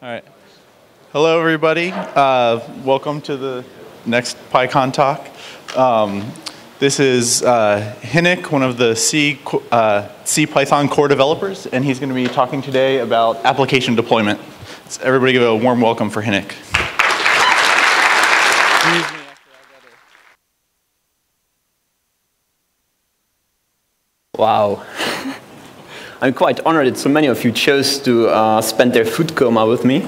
All right. Hello, everybody. Welcome to the next PyCon talk. This is Hynek, one of the C Python core developers, and he's going to be talking today about application deployment. So everybody give a warm welcome for Hynek. Wow. I'm quite honored that so many of you chose to spend their food coma with me.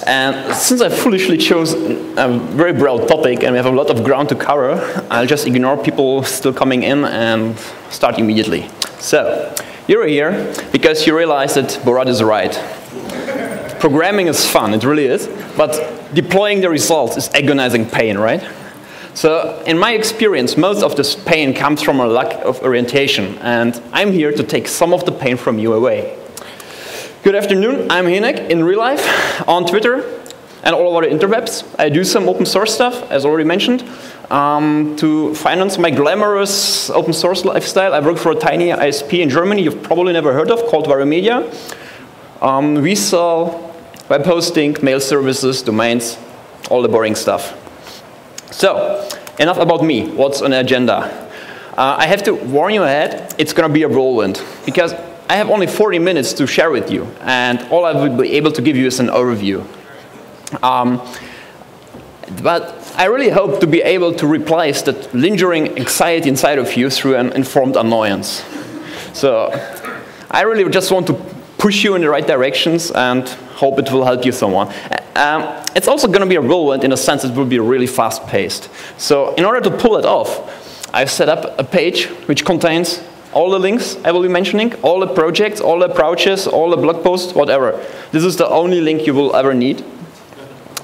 And since I foolishly chose a very broad topic and we have a lot of ground to cover, I'll just ignore people still coming in and start immediately. So, you're here because you realize that Borat is right. Programming is fun, it really is, but deploying the results is agonizing pain, right? So, in my experience, most of this pain comes from a lack of orientation, and I'm here to take some of the pain from you away. Good afternoon, I'm Hynek in real life, on Twitter, and all over the interwebs. I do some open source stuff, as already mentioned. To finance my glamorous open source lifestyle, I work for a tiny ISP in Germany you've probably never heard of, called Media. We sell web hosting, mail services, domains, all the boring stuff. So, enough about me. What's on the agenda? I have to warn you ahead, it's going to be a whirlwind, because I have only 40 minutes to share with you, and all I will be able to give you is an overview. But I really hope to be able to replace that lingering anxiety inside of you through an informed annoyance. So, I really just want to push you in the right directions and hope it will help you someone. It's also going to be a whirlwind in a sense it will be really fast-paced. So in order to pull it off, I've set up a page which contains all the links I will be mentioning, all the projects, all the approaches, all the blog posts, whatever. This is the only link you will ever need.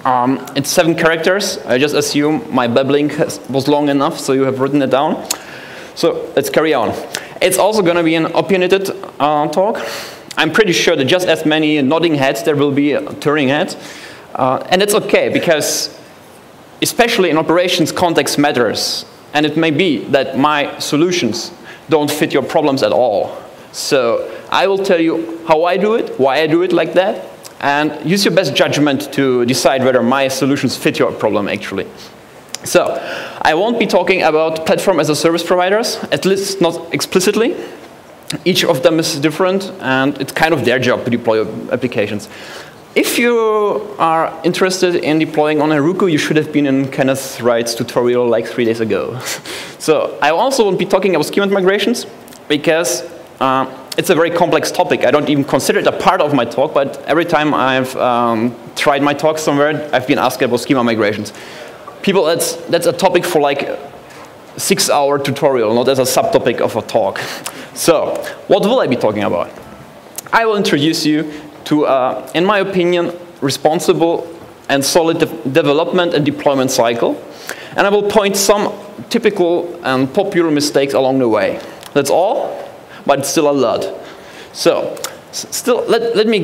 It's 7 characters. I just assume my babbling was long enough, so you have written it down. So let's carry on. It's also going to be an opinionated talk. I'm pretty sure that just as many nodding heads there will be turning heads. And it's okay, because especially in operations, context matters. And it may be that my solutions don't fit your problems at all. So I will tell you how I do it, why I do it like that, and use your best judgment to decide whether my solutions fit your problem actually. So I won't be talking about platform as a service providers, at least not explicitly. Each of them is different, and it's kind of their job to deploy applications. If you are interested in deploying on Heroku, you should have been in Kenneth Wright's tutorial like 3 days ago. So I also won't be talking about schema migrations, because it's a very complex topic. I don't even consider it a part of my talk, but every time I've tried my talk somewhere, I've been asked about schema migrations. People, that's a topic for like a 6-hour tutorial, not as a subtopic of a talk. So, what will I be talking about? I will introduce you to, in my opinion, responsible and solid development and deployment cycle. And I will point some typical and popular mistakes along the way. That's all, but it's still a lot. So, let me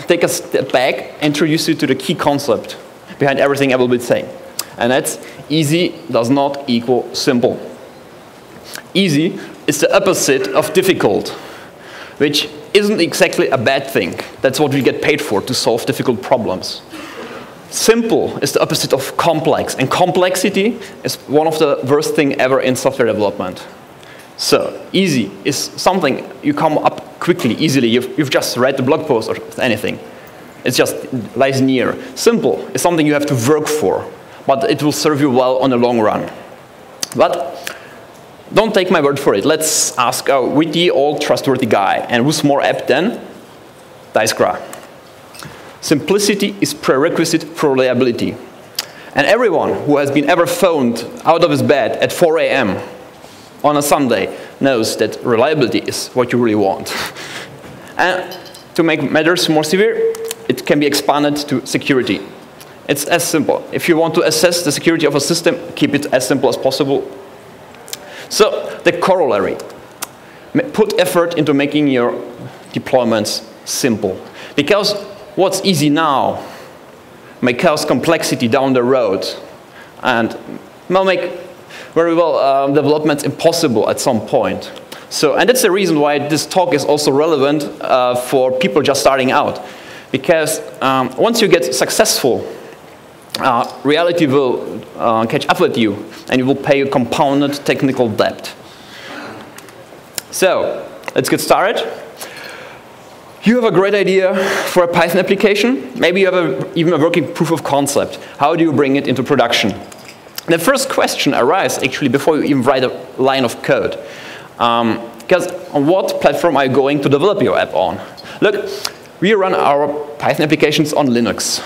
take a step back, introduce you to the key concept behind everything I will be saying. And that's easy does not equal simple. Easy is the opposite of difficult, which isn't exactly a bad thing. That's what we get paid for, to solve difficult problems. Simple is the opposite of complex, and complexity is one of the worst things ever in software development. So, easy is something you come up quickly, easily. You've just read the blog post or anything. It just lies near. Simple is something you have to work for, but it will serve you well on the long run. But don't take my word for it. Let's ask a witty, old, trustworthy guy. And who's more apt than Dijkstra? Simplicity is prerequisite for reliability. And everyone who has been ever phoned out of his bed at 4 a.m. on a Sunday knows that reliability is what you really want. And to make matters more severe, it can be expanded to security. It's as simple. If you want to assess the security of a system, keep it as simple as possible. So, the corollary. Put effort into making your deployments simple. Because what's easy now may cause complexity down the road and will make very well developments impossible at some point. So, and that's the reason why this talk is also relevant for people just starting out. Because once you get successful, reality will catch up with you, and you will pay a compounded technical debt. So, let's get started. You have a great idea for a Python application. Maybe you have even a working proof of concept. How do you bring it into production? The first question arises actually before you even write a line of code. Because on what platform are you going to develop your app on? Look, we run our Python applications on Linux.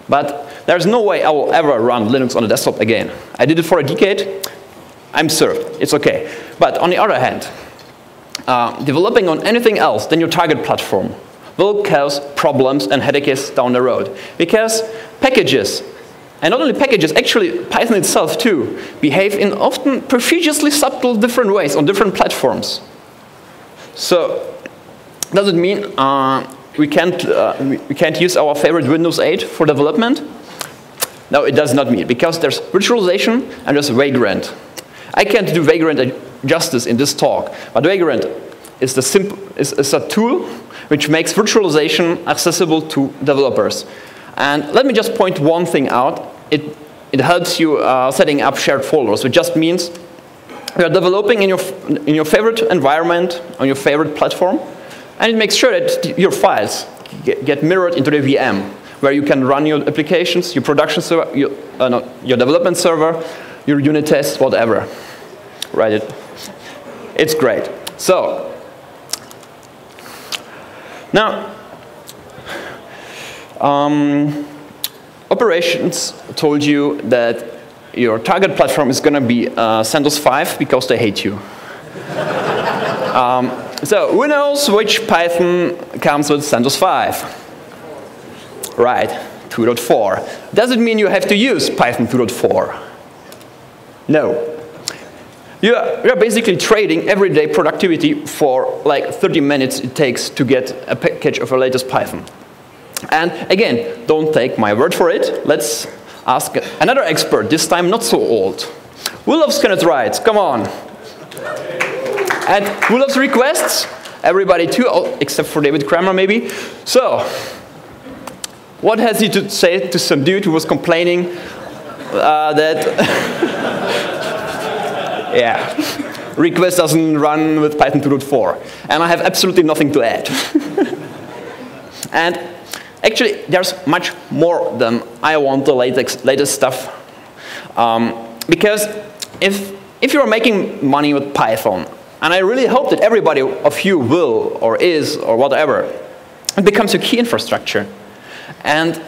But there's no way I will ever run Linux on a desktop again. I did it for a decade. I'm served. It's OK. But on the other hand, developing on anything else than your target platform will cause problems and headaches down the road. Because packages, and not only packages, actually Python itself too, behave in often prodigiously subtle different ways on different platforms. So does it mean we can't use our favorite Windows 8 for development? No, it does not mean, because there's virtualization and there's Vagrant. I can't do Vagrant justice in this talk, but Vagrant is a tool which makes virtualization accessible to developers. And let me just point one thing out. It helps you setting up shared folders, which just means you are developing in your favorite environment, on your favorite platform, and it makes sure that your files get mirrored into the VM, where you can run your applications, your production server, your development server, your unit tests, whatever. Right? It's great. So, now, operations told you that your target platform is going to be CentOS 5 because they hate you. So, who knows which Python comes with CentOS 5? Right, 2.4. Does it mean you have to use Python 2.4? No. You're basically trading everyday productivity for like 30 minutes it takes to get a package of the latest Python. And again, don't take my word for it. Let's ask another expert, this time not so old. Who loves Kenneth Wright? Come on. And who loves requests? Everybody too, except for David Kramer maybe. So, what has he to say to some dude who was complaining that yeah, request doesn't run with Python 2.4. And I have absolutely nothing to add. And actually, there's much more than I want the latest stuff. Because if you're making money with Python, and I really hope that everybody of you will, or is, or whatever, it becomes your key infrastructure. And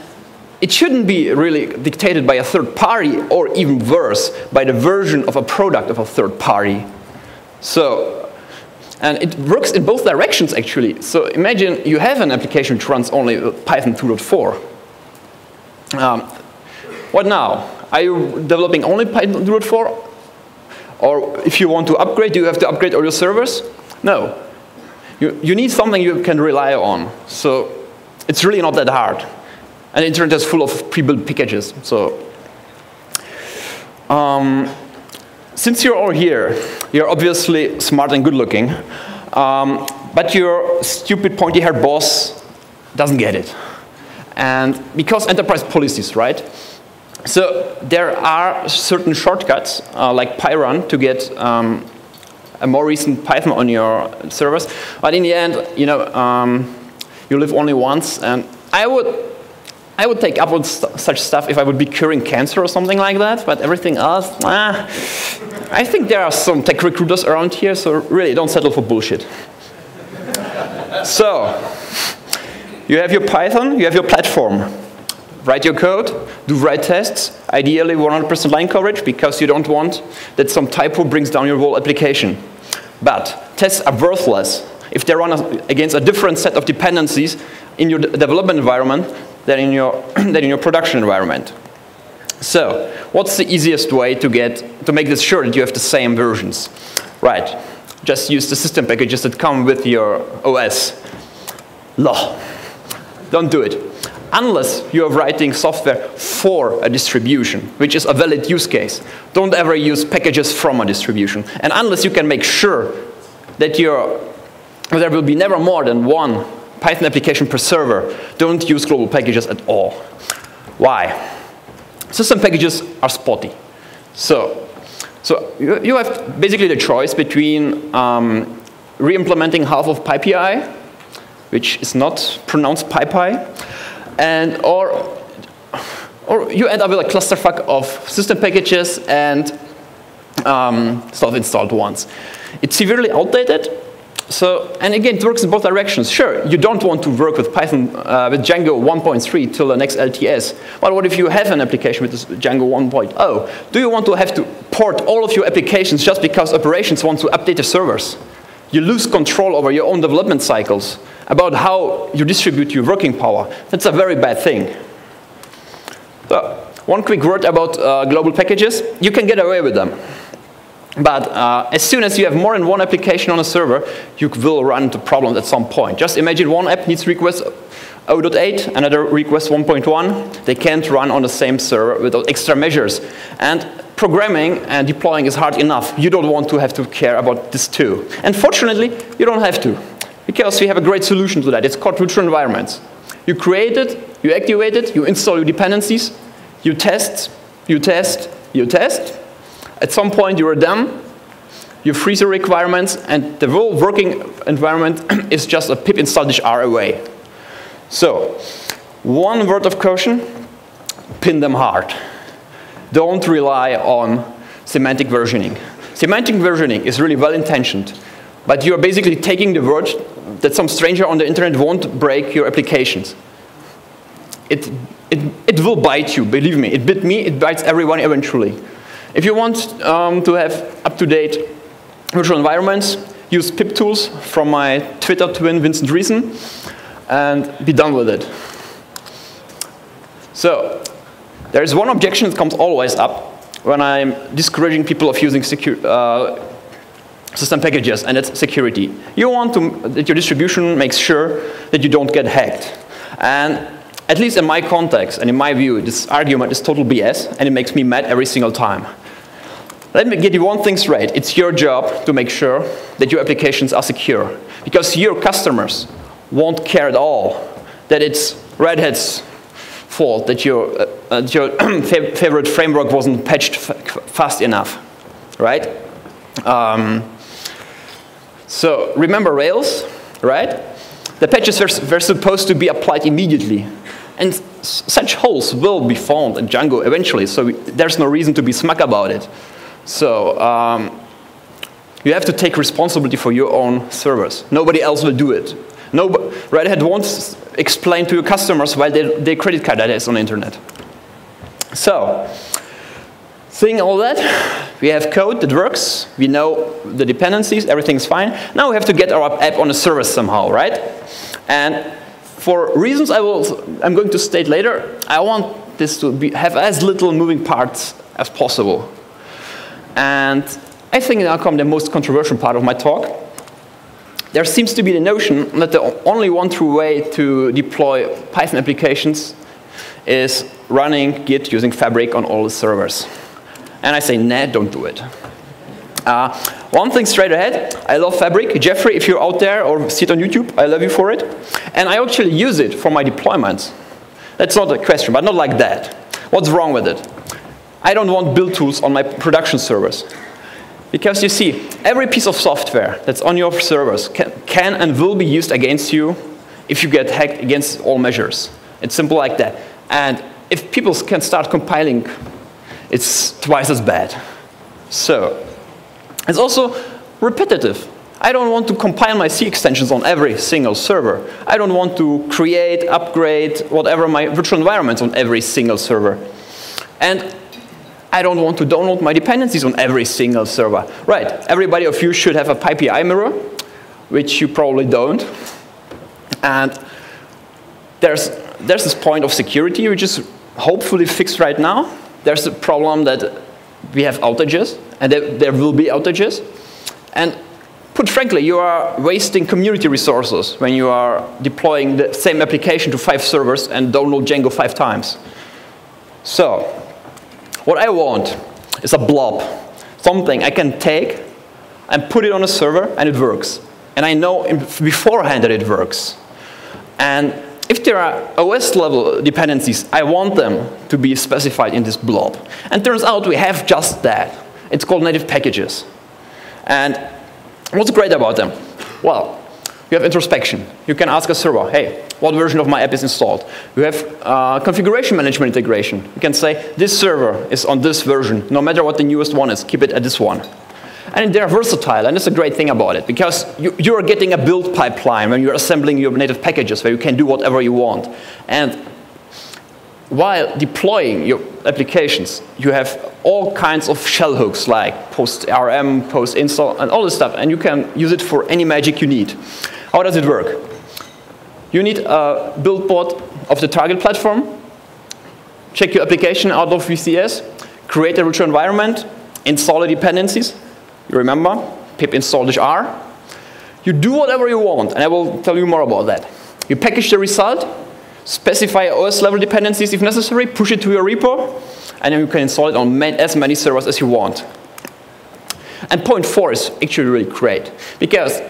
it shouldn't be really dictated by a third party, or even worse, by the version of a product of a third party. So, and it works in both directions, actually. So imagine you have an application which runs only with Python 2.4. What now? Are you developing only Python 2.4? Or if you want to upgrade, do you have to upgrade all your servers? No. You need something you can rely on. So it's really not that hard. And the internet is full of pre-built packages. So, since you're all here, you're obviously smart and good-looking, but your stupid pointy-haired boss doesn't get it. And because enterprise policies, right? So there are certain shortcuts, like PyRun, to get a more recent Python on your servers. But in the end, you know, you live only once, and I would take up on such stuff if I would be curing cancer or something like that, but everything else, I think there are some tech recruiters around here, so really don't settle for bullshit. So, you have your Python, you have your platform. Write your code, do write tests, ideally 100% line coverage, because you don't want that some typo brings down your whole application. But tests are worthless if they run against a different set of dependencies in your development environment than in your production environment. So, what's the easiest way to make this sure that you have the same versions? Right, just use the system packages that come with your OS. Law. Don't do it. Unless you are writing software for a distribution, which is a valid use case. Don't ever use packages from a distribution. And unless you can make sure that there will be never more than one Python application per server, don't use global packages at all. Why? System packages are spotty. So you have basically the choice between re-implementing half of PyPI, which is not pronounced PyPy, or you end up with a clusterfuck of system packages and self-installed ones. It's severely outdated. And again, it works in both directions. Sure, you don't want to work with Python, with Django 1.3 till the next LTS. But what if you have an application with this Django 1.0? Do you want to have to port all of your applications just because operations want to update the servers? You lose control over your own development cycles, about how you distribute your working power. That's a very bad thing. So, one quick word about global packages. You can get away with them. But as soon as you have more than one application on a server, you will run into problems at some point. Just imagine one app needs request 0.8, another request 1.1. They can't run on the same server without extra measures. And programming and deploying is hard enough. You don't want to have to care about this too. And fortunately, you don't have to, because we have a great solution to that. It's called virtual environments. You create it, you activate it, you install your dependencies, you test, you test, you test. At some point, you are done. You freeze your requirements, and the whole working environment is just a pip install -r away. So, one word of caution, pin them hard. Don't rely on semantic versioning. Semantic versioning is really well-intentioned, but you're basically taking the word that some stranger on the internet won't break your applications. It will bite you, believe me. It bit me, it bites everyone eventually. If you want to have up-to-date virtual environments, use pip tools from my Twitter twin, Vincent Reason, and be done with it. So, there is one objection that comes always up when I'm discouraging people of using system packages, and it's security. You want that your distribution makes sure that you don't get hacked. And at least in my context, and in my view, this argument is total BS, and it makes me mad every single time. Let me get you one thing straight. It's your job to make sure that your applications are secure, because your customers won't care at all that it's Red Hat's fault that your favorite framework wasn't patched fast enough, right? So remember Rails, right? The patches were supposed to be applied immediately. And such holes will be found in Django eventually, so there's no reason to be smug about it. So you have to take responsibility for your own servers. Nobody else will do it. Red Hat won't explain to your customers why their credit card data is on the internet. So, seeing all that, we have code that works. We know the dependencies, everything's fine. Now we have to get our app on a service somehow, right? And for reasons I'm going to state later, I want this to have as little moving parts as possible. And I think now comes the most controversial part of my talk. There seems to be the notion that the only one true way to deploy Python applications is running Git using Fabric on all the servers. And I say, nah, don't do it. One thing straight ahead, I love Fabric. Jeffrey, if you're out there or see it on YouTube, I love you for it. And I actually use it for my deployments. That's not a question, but not like that. What's wrong with it? I don't want build tools on my production servers. Because you see, every piece of software that's on your servers can and will be used against you if you get hacked against all measures. It's simple like that. And if people can start compiling, it's twice as bad. So, it's also repetitive. I don't want to compile my C extensions on every single server. I don't want to create, upgrade, whatever my virtual environments on every single server. And I don't want to download my dependencies on every single server. Right, everybody of you should have a PyPI mirror, which you probably don't. And there's this point of security, which is hopefully fixed right now. There's a problem that we have outages, and there will be outages. And put frankly, you are wasting community resources when you are deploying the same application to 5 servers and download Django 5 times. So, what I want is a blob, something I can take, and put it on a server, and it works. And I know beforehand that it works. And if there are OS-level dependencies, I want them to be specified in this blob. And turns out we have just that. It's called native packages. And what's great about them? Well, you have introspection. You can ask a server, hey, what version of my app is installed? You have configuration management integration. You can say, this server is on this version. No matter what the newest one is, keep it at this one. And they're versatile, and that's a great thing about it, because you're getting a build pipeline when you're assembling your native packages where you can do whatever you want. And while deploying your applications, you have all kinds of shell hooks like post-RM, post-install, and all this stuff, and you can use it for any magic you need. How does it work? You need a build pod of the target platform, check your application out of VCS, create a virtual environment, install the dependencies. You remember, pip install -r. You do whatever you want, and I will tell you more about that. You package the result, specify OS-level dependencies if necessary, push it to your repo, and then you can install it on as many servers as you want. And point 4 is actually really great, because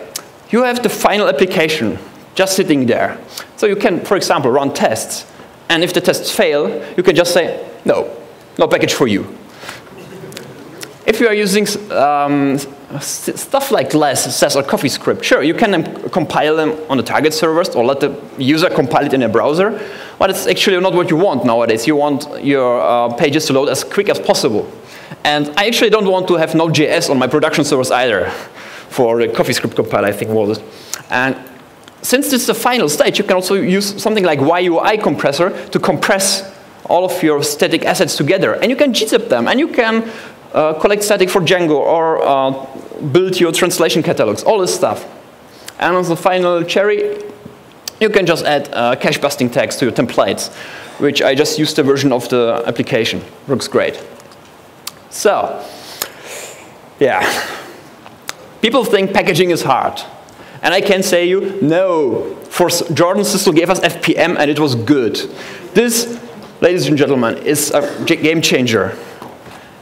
you have the final application just sitting there. So you can, for example, run tests, and if the tests fail, you can just say, no, no package for you. If you are using stuff like less, SAS or CoffeeScript, sure, you can compile them on the target servers or let the user compile it in a browser, but it's actually not what you want nowadays. You want your pages to load as quick as possible. And I actually don't want to have Node.js on my production servers either for the CoffeeScript compile, I think was it. And since this is the final stage, you can also use something like YUI compressor to compress all of your static assets together. And you can gzip them, and you can collect static for Django, or build your translation catalogs, all this stuff. And as the final cherry, you can just add cache busting tags to your templates, which I just used a version of the application. Works great. So, yeah. People think packaging is hard. And I can say you, no. For Jordan Sissel gave us FPM, and it was good. This, ladies and gentlemen, is a game changer.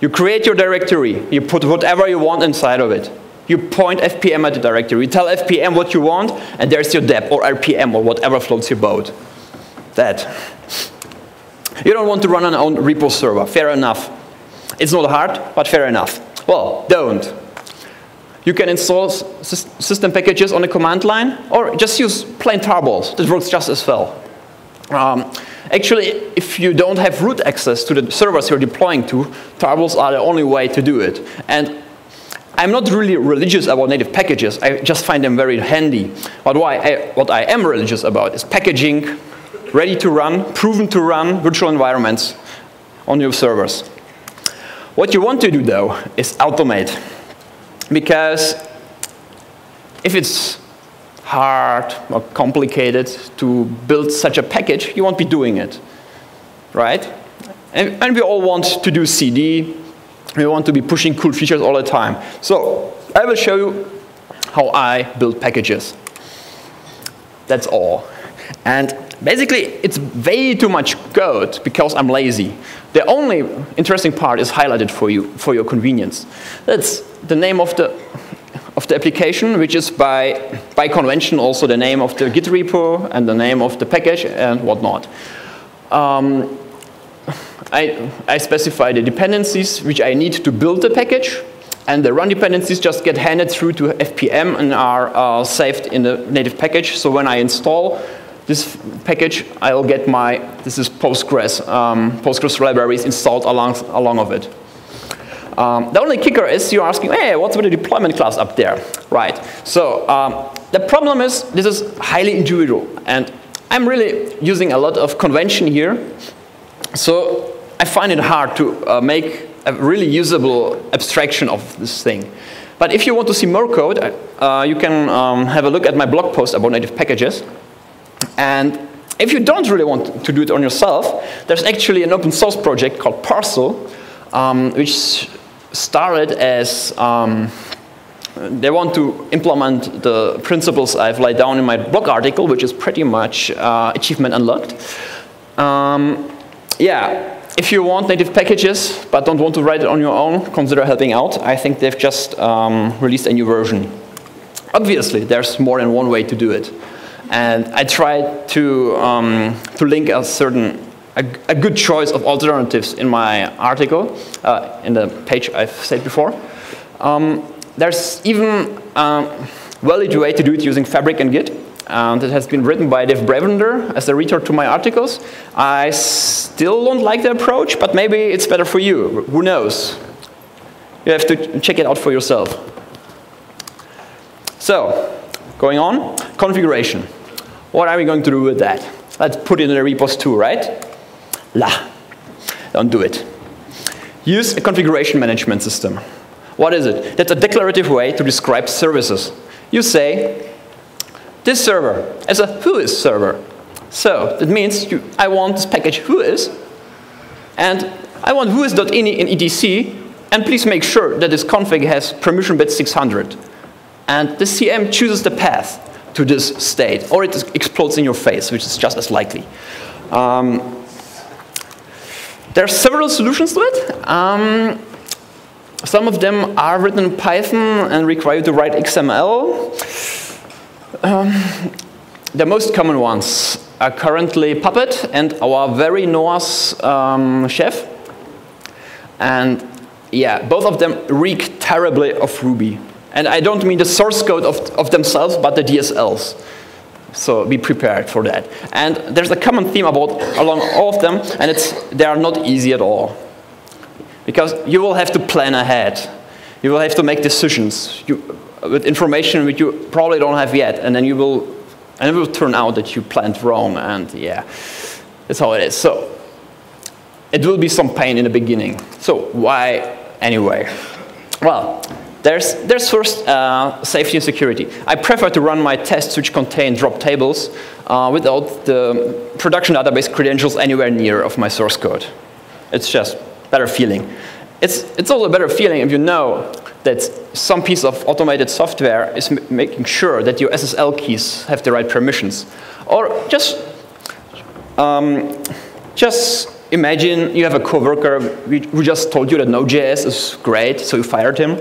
You create your directory, you put whatever you want inside of it. You point FPM at the directory, you tell FPM what you want, and there's your dep or RPM or whatever floats your boat. That. You don't want to run an own repo server, fair enough. It's not hard, but fair enough. Well, don't. You can install system packages on the command line, or just use plain tarballs. That works just as well. Actually, if you don't have root access to the servers you're deploying to, tarballs are the only way to do it. And I'm not really religious about native packages. I just find them very handy. But what I am religious about is packaging, ready to run, proven to run virtual environments on your servers. What you want to do, though, is automate. Because if it's hard or complicated to build such a package, you won't be doing it, right? And we all want to do CD. We want to be pushing cool features all the time. So I will show you how I build packages. That's all. And basically, it's way too much code because I'm lazy. The only interesting part is highlighted for you, for your convenience. That's the name of the application, which is by convention also the name of the Git repo and the name of the package and whatnot. I specify the dependencies which I need to build the package, and the run dependencies just get handed through to FPM and are saved in the native package. So when I install this package, I'll get this is Postgres libraries installed along of it. The only kicker is you're asking, hey, what's with the deployment class up there? Right. So the problem is this is highly individual, and I'm really using a lot of convention here. So I find it hard to make a really usable abstraction of this thing. But if you want to see more code, you can have a look at my blog post about native packages. And if you don't really want to do it on yourself, there's actually an open source project called Parcel, which started as they want to implement the principles I've laid down in my blog article, which is pretty much achievement unlocked. Yeah, if you want native packages but don't want to write it on your own, consider helping out. I think they've just released a new version. Obviously, there's more than one way to do it. And I tried to link a good choice of alternatives in my article, in the page I've said before. There's even a valid way to do it using Fabric and Git. That has been written by Dave Bravender as a retort to my articles. I still don't like the approach, but maybe it's better for you. Who knows? You have to check it out for yourself. So, going on, configuration. What are we going to do with that? Let's put it in the repos too, right? La, don't do it. Use a configuration management system. What is it? That's a declarative way to describe services. You say, this server as a whois server. So that means I want this package whois, and I want whois.ini in etc, and please make sure that this config has permission bit 600. And the CM chooses the path to this state, or it explodes in your face, which is just as likely. There are several solutions to it. Some of them are written in Python and require you to write XML. The most common ones are currently Puppet and our very Noah's Chef. And yeah, both of them reek terribly of Ruby. And I don't mean the source code of themselves, but the DSLs. So be prepared for that. And there's a common theme along all of them, and they are not easy at all. Because you will have to plan ahead. You will have to make decisions with information which you probably don't have yet, and then it will turn out that you planned wrong, and yeah, that's how it is. So it will be some pain in the beginning. So why anyway? Well, there's first safety and security. I prefer to run my tests which contain drop tables without the production database credentials anywhere near of my source code. It's just better feeling. It's also a better feeling if you know that some piece of automated software is making sure that your SSL keys have the right permissions. Or just imagine you have a coworker who just told you that Node.js is great, so you fired him.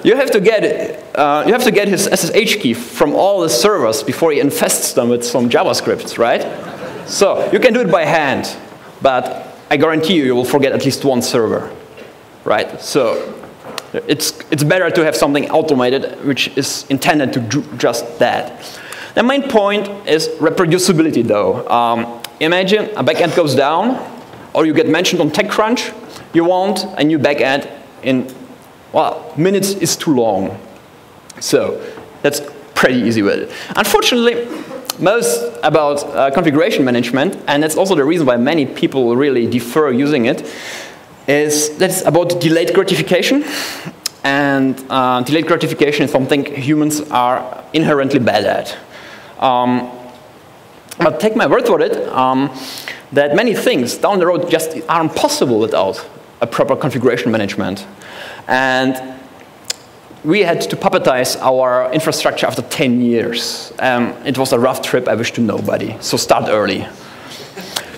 You have to get his SSH key from all the servers before he infests them with some JavaScript, right? So you can do it by hand, but I guarantee you will forget at least one server, right? So it's better to have something automated which is intended to do just that. The main point is reproducibility, though. Imagine a backend goes down, or you get mentioned on TechCrunch. You want a new backend in, well, minutes is too long. So that's pretty easy with it. Unfortunately, most about configuration management, and that's also the reason why many people really defer using it, is that it's about delayed gratification. And delayed gratification is something humans are inherently bad at. But take my word for it, that many things down the road just aren't possible without a proper configuration management. And we had to puppetize our infrastructure after 10 years. It was a rough trip, I wish to nobody, so start early.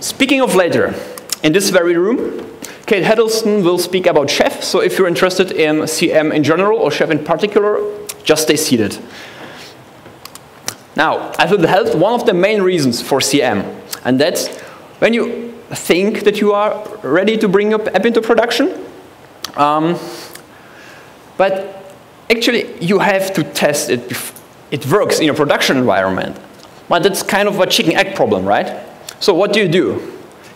Speaking of later, in this very room, Kate Hiddleston will speak about Chef, so if you're interested in CM in general or Chef in particular, just stay seated. Now, I will help one of the main reasons for CM, and that's when you think that you are ready to bring your app into production, but actually you have to test it if it works in your production environment. But that's kind of a chicken-egg problem, right? So what do?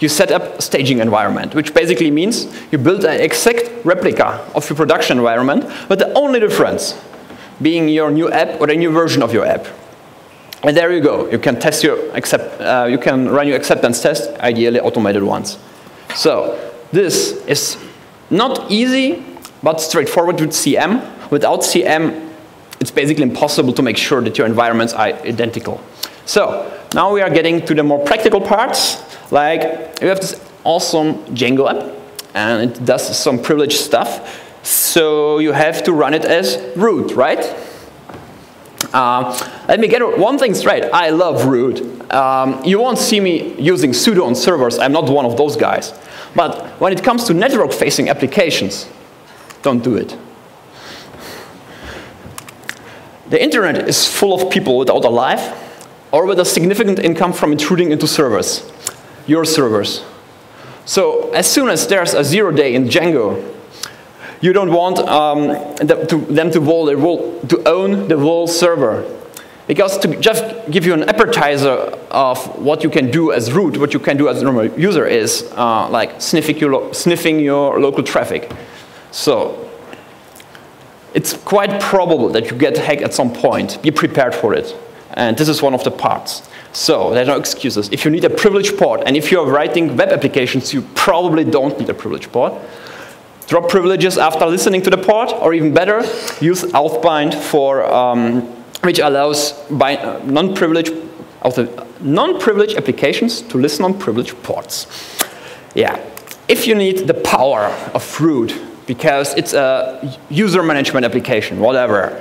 You set up a staging environment, which basically means you build an exact replica of your production environment, but the only difference being your new app or a new version of your app. And there you go. You can test you can run your acceptance test, ideally automated ones. So this is not easy, but straightforward with CM. Without CM, it's basically impossible to make sure that your environments are identical. So now we are getting to the more practical parts. Like you have this awesome Django app, and it does some privileged stuff. So you have to run it as root, right? Let me get one thing straight. I love root. You won't see me using sudo on servers. I'm not one of those guys. But when it comes to network-facing applications, don't do it. The internet is full of people without a life or with a significant income from intruding into servers, your servers. So as soon as there's a 0 day in Django, you don't want them to own the whole server. Because to just give you an appetizer of what you can do as root, what you can do as a normal user is like sniffing your local traffic. So it's quite probable that you get hacked at some point. Be prepared for it. And this is one of the parts. So there are no excuses. If you need a privileged port, and if you're writing web applications, you probably don't need a privileged port. Drop privileges after listening to the port, or even better, use authbind for which allows non-privileged applications to listen on privileged ports. Yeah, if you need the power of root, because it's a user management application, whatever,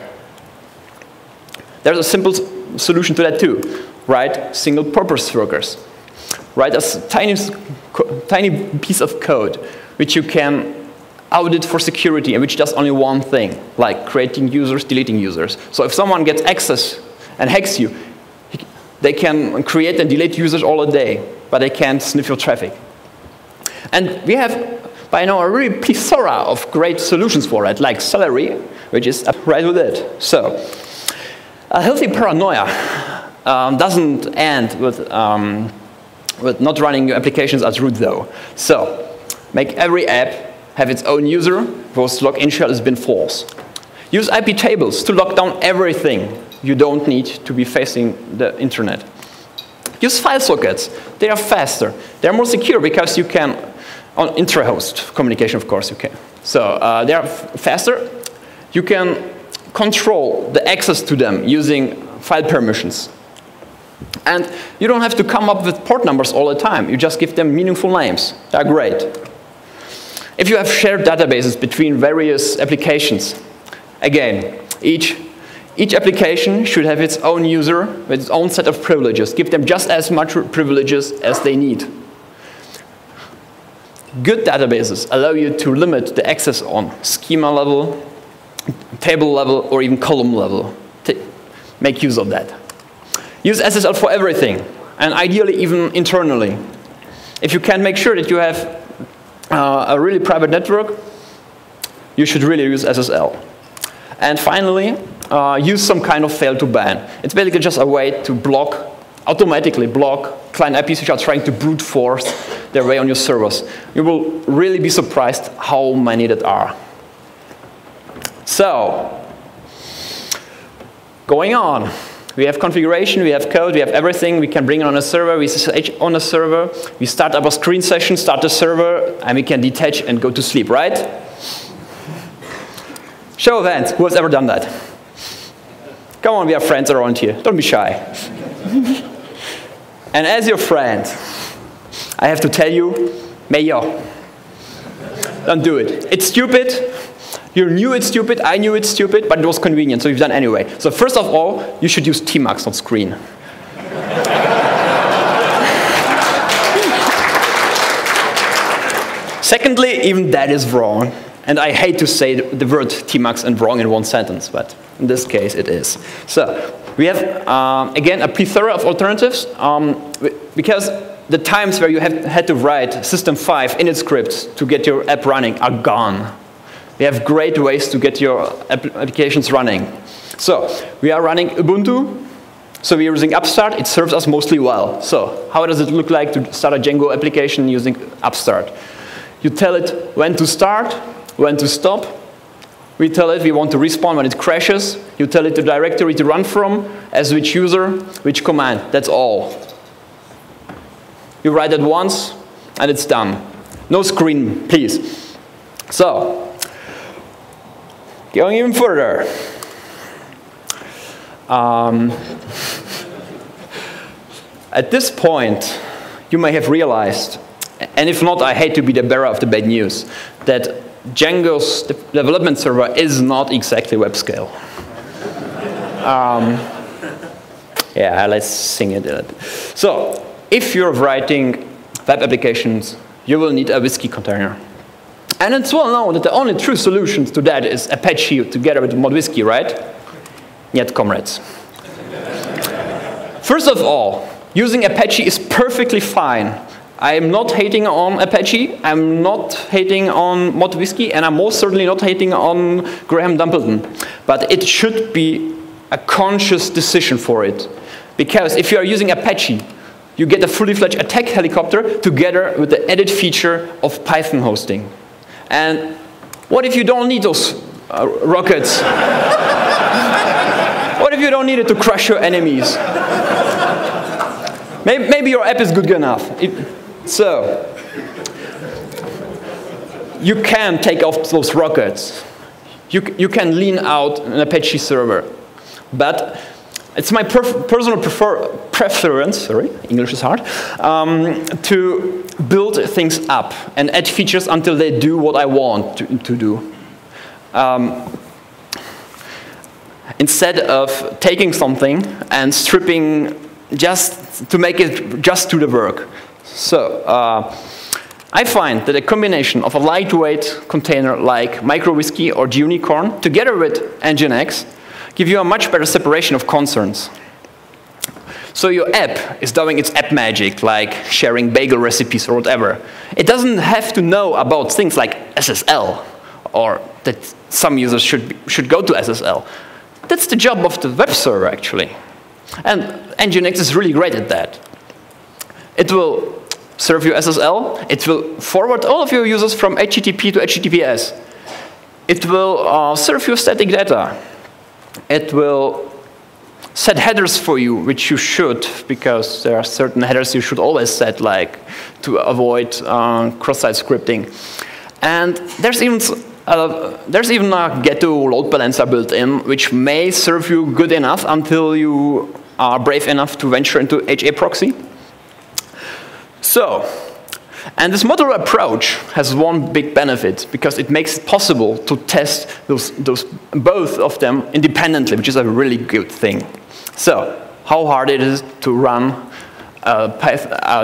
there's a simple solution to that too. Write single-purpose workers. Write a tiny piece of code which you can audit for security and which does only one thing, like creating users, deleting users. So if someone gets access and hacks you, they can create and delete users all day, but they can't sniff your traffic. And we have, by now, a really plethora of great solutions for it, like Celery, which is right with it. So a healthy paranoia doesn't end with not running your applications as root, though. So make every app have its own user whose login shell has been false. Use IP tables to lock down everything you don't need to be facing the internet. Use file sockets. They are faster. They're more secure because you can, on intra-host communication, of course, you can. So they are faster. You can control the access to them using file permissions. And you don't have to come up with port numbers all the time. You just give them meaningful names. They're great. If you have shared databases between various applications, again, each application should have its own user with its own set of privileges. Give them just as much privileges as they need. Good databases allow you to limit the access on schema level, table level, or even column level. Make use of that. Use SSL for everything, and ideally even internally. If you can make sure that you have a really private network, you should really use SSL. And finally, use some kind of fail to ban. It's basically just a way to automatically block client IPs which are trying to brute force their way on your servers. You will really be surprised how many that are. So, going on. We have configuration, we have code, we have everything. We can bring it on a server, we SSH on a server, we start up a screen session, start the server, and we can detach and go to sleep, right? Show of hands, who has ever done that? Come on, we have friends around here, don't be shy. And as your friend, I have to tell you, Mayo, don't do it. It's stupid. You knew it's stupid, I knew it's stupid, but it was convenient, so you've done anyway. So first of all, you should use Tmax, not screen. Secondly, even that is wrong. And I hate to say the word Tmax and wrong in one sentence, but in this case it is. So we have, again, a plethora of alternatives, because the times where you had to write system5 init scripts to get your app running are gone. We have great ways to get your applications running. So we are running Ubuntu. So we are using Upstart. It serves us mostly well. So how does it look like to start a Django application using Upstart? You tell it when to start, when to stop. We tell it we want to respawn when it crashes. You tell it the directory to run from, as which user, which command. That's all. You write it once, and it's done. No screen, please. So, going even further. At this point, you may have realized, and if not, I hate to be the bearer of the bad news, that Django's development server is not exactly web scale. Yeah, let's sing it. So, if you're writing web applications, you will need a whiskey container. And it's well known that the only true solution to that is Apache together with ModWhiskey, right? Yet, comrades. First of all, using Apache is perfectly fine. I'm not hating on Apache, I'm not hating on ModWhiskey, and I'm most certainly not hating on Graham Dumpleton. But it should be a conscious decision for it. Because if you are using Apache, you get a fully fledged attack helicopter together with the added feature of Python hosting. And what if you don't need those rockets? What if you don't need it to crush your enemies? Maybe your app is good enough. So, you can take off those rockets. You can lean out an Apache server. But it's my personal preference, sorry, English is hard, to build things up and add features until they do what I want to do. Instead of taking something and stripping just to make it just do the work. So, I find that a combination of a lightweight container like MicroWhiskey or Unicorn together with Nginx give you a much better separation of concerns. So your app is doing its app magic, like sharing bagel recipes or whatever. It doesn't have to know about things like SSL, or that some users should go to SSL. That's the job of the web server, actually. And Nginx is really great at that. It will serve you SSL. It will forward all of your users from HTTP to HTTPS. It will serve you static data. It will set headers for you, which you should, because there are certain headers you should always set, like to avoid cross-site scripting. And there's even a Ghetto load balancer built in, which may serve you good enough until you are brave enough to venture into HA proxy. So, and this modular approach has one big benefit, because it makes it possible to test both of them independently, which is a really good thing. So, how hard it is to run a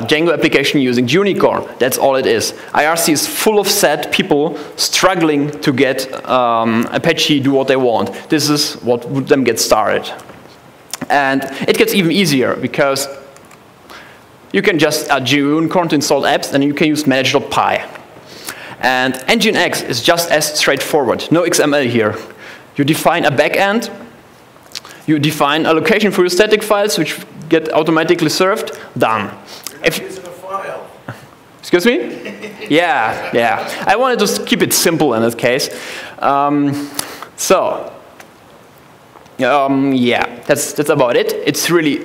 Django application using Unicorn? That's all it is. IRC is full of sad people struggling to get Apache do what they want. This is what would them get started. And it gets even easier, because you can just add Unicorn to install apps, and you can use manage.py. And Nginx is just as straightforward. No XML here. You define a backend. You define a location for your static files, which get automatically served. Done. Using a file. Excuse me? Yeah. I wanted to keep it simple in this case. Yeah, that's about it. It's really,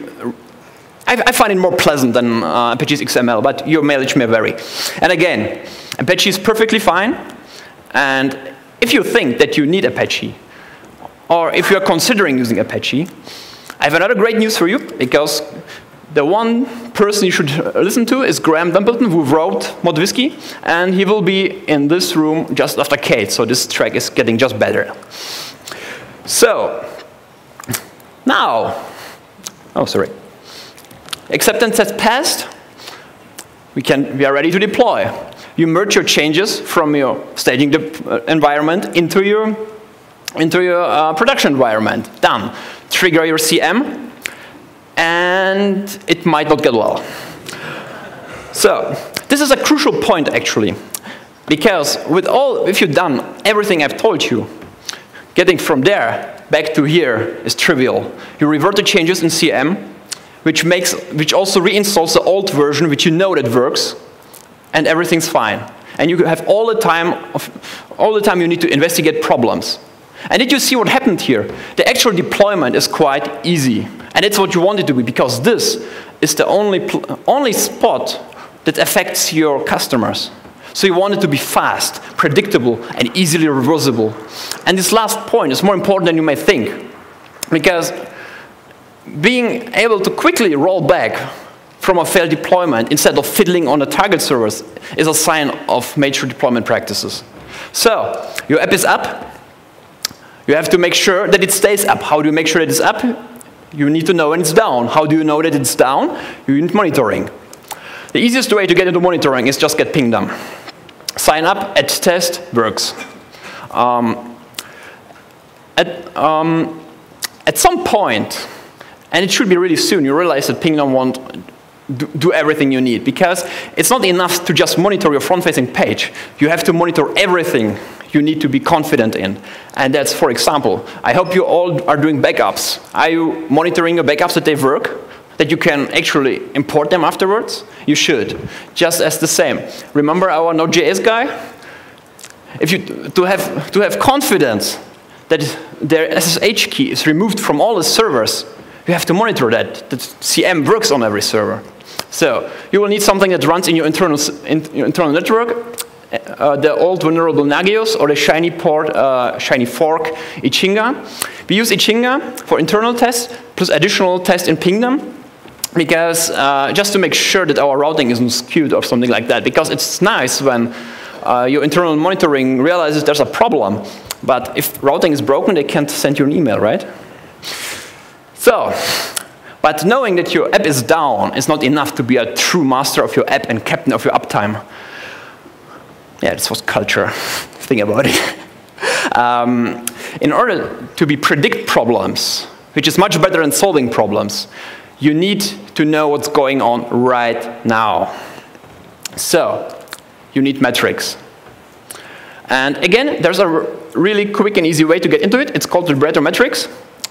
I find it more pleasant than Apache's XML, but your mileage may vary. And again, Apache is perfectly fine. And if you think that you need Apache, or if you're considering using Apache, I have another great news for you, because the one person you should listen to is Graham Dumpleton, who wrote ModWhiskey, and he will be in this room just after Kate, so this track is getting just better. So, now, oh, sorry. Acceptance has passed. We are ready to deploy. You merge your changes from your staging environment into your production environment. Done. Trigger your CM, and it might not get well. So this is a crucial point, actually, because if you've done everything I've told you, getting from there back to here is trivial. You revert the changes in CM, which also reinstalls the old version, which you know that works, and everything's fine. And you have all the time you need to investigate problems. And did you see what happened here? The actual deployment is quite easy. And it's what you want it to be, because this is the only spot that affects your customers. So you want it to be fast, predictable, and easily reversible. And this last point is more important than you may think, because being able to quickly roll back from a failed deployment instead of fiddling on the target servers is a sign of mature deployment practices. So, your app is up. You have to make sure that it stays up. How do you make sure that it's up? You need to know when it's down. How do you know that it's down? You need monitoring. The easiest way to get into monitoring is just get pinged them. Sign up, add test, works. At some point, and it should be really soon, you realize that Pingdom won't do everything you need, because it's not enough to just monitor your front-facing page. You have to monitor everything you need to be confident in. And that's, for example, I hope you all are doing backups. Are you monitoring your backups that they work? That you can actually import them afterwards? You should. Just as the same. Remember our Node.js guy? If you to have confidence that their SSH key is removed from all the servers, you have to monitor that CM works on every server. So you will need something that runs in your internal network. The old vulnerable Nagios or the shiny fork Ichinga. We use Ichinga for internal tests plus additional tests in Pingdom, because just to make sure that our routing isn't skewed or something like that. Because it's nice when your internal monitoring realizes there's a problem, but if routing is broken, they can't send you an email, right? So, but knowing that your app is down is not enough to be a true master of your app and captain of your uptime. Yeah, this was culture. Think about it. In order to predict problems, which is much better than solving problems, you need to know what's going on right now. So, you need metrics. And again, there's a really quick and easy way to get into it. It's called Liberator Metrics.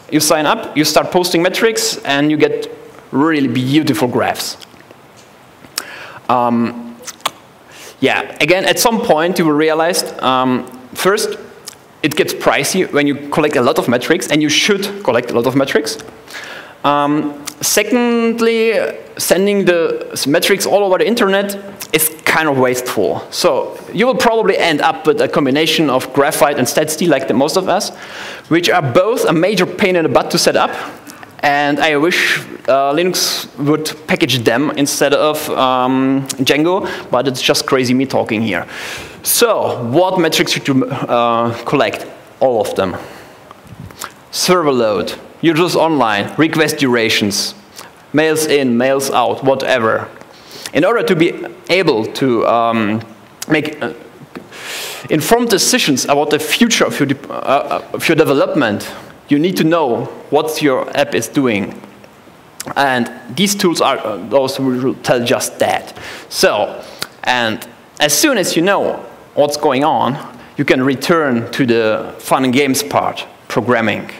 You sign up, you start posting metrics, and you get really beautiful graphs. Yeah, again, at some point you will realize, first, it gets pricey when you collect a lot of metrics, and you should collect a lot of metrics. Secondly, sending the metrics all over the internet is kind of wasteful. So you will probably end up with a combination of graphite and StatSt, like most of us, which are both a major pain in the butt to set up. And I wish Linux would package them instead of Django, but it's just crazy me talking here. So what metrics should you collect? All of them. Server load, users online, request durations, mails in, mails out, whatever. In order to be able to make informed decisions about the future of your development, you need to know what your app is doing. And these tools are those who will tell just that. So, and as soon as you know what's going on, you can return to the fun and games part, programming.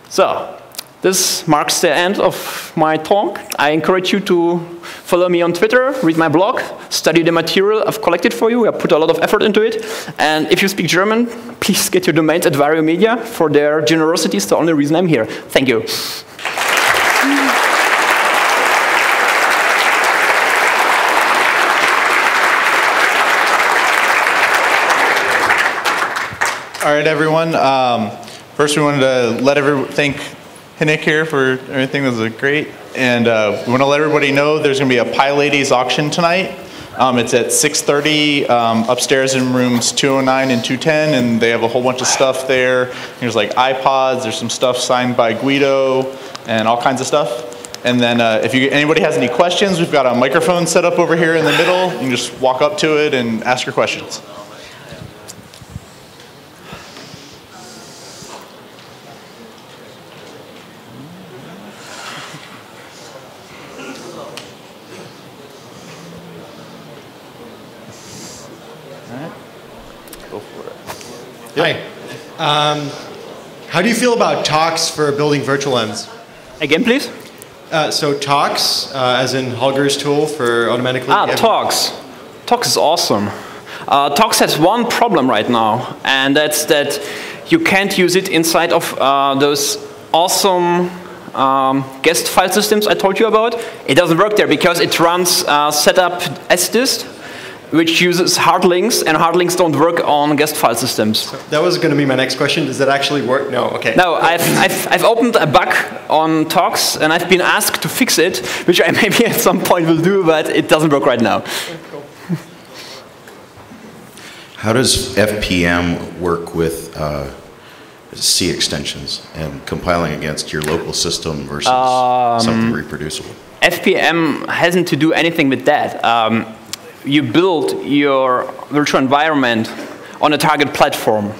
So, this marks the end of my talk. I encourage you to follow me on Twitter, read my blog, study the material I've collected for you. I put a lot of effort into it. And if you speak German, please get your domains at Vario Media. For their generosity is the only reason I'm here. Thank you. All right, everyone. First, we wanted to let everyone thank Hynek here for everything. That was great. And we want to let everybody know there's going to be a PyLadies auction tonight. It's at 6:30 upstairs in rooms 209 and 210, and they have a whole bunch of stuff there. There's like iPods, there's some stuff signed by Guido, and all kinds of stuff. And then if anybody has any questions, we've got a microphone set up over here in the middle. You can just walk up to it and ask your questions. Hi. How do you feel about talks for building virtual ends? Again, please? So talks, as in Holger's tool for automatically... Talks. Talks is awesome. Talks has one problem right now, and that's that you can't use it inside of those awesome guest file systems I told you about. It doesn't work there because it runs setup sdist, which uses hard links, and hard links don't work on guest file systems. That was going to be my next question. Does that actually work? No, okay. No, I've opened a bug on Talks, and I've been asked to fix it, which I maybe at some point will do, but it doesn't work right now. How does FPM work with C extensions and compiling against your local system versus something reproducible? FPM hasn't to do anything with that. You build your virtual environment on a target platform.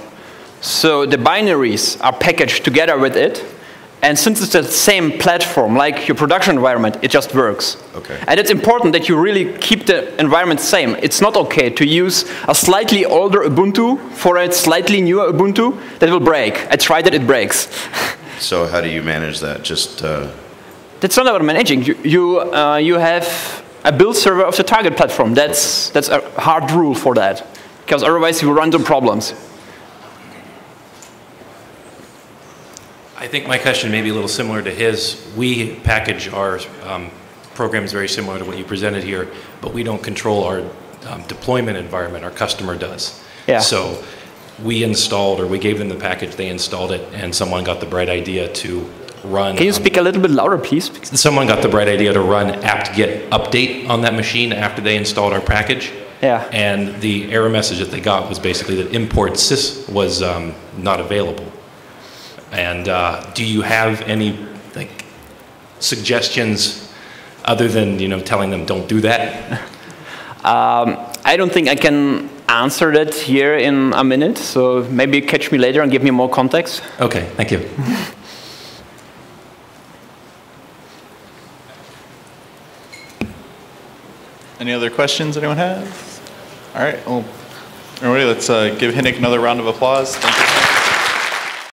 So the binaries are packaged together with it. And since it's the same platform, like your production environment, it just works. Okay. And it's important that you really keep the environment same. It's not okay to use a slightly older Ubuntu for a slightly newer Ubuntu that will break. I tried it, it breaks. So how do you manage that? Just That's not about managing. You have a build server of the target platform. That's a hard rule for that, because otherwise you will run into problems. I think my question may be a little similar to his. We package our programs very similar to what you presented here, but we don't control our deployment environment. Our customer does. Yeah. So we installed, or we gave them the package, they installed it, and someone got the bright idea to run. Can you speak a little bit louder, please? Someone got the bright idea to run apt-get update on that machine after they installed our package. Yeah. And the error message that they got was basically that import sys was not available. And do you have any suggestions other than telling them don't do that? I don't think I can answer that here in a minute. So maybe catch me later and give me more context. Okay, thank you. Any other questions anyone has? All right, well, everybody, let's give Hynek another round of applause. Thank you.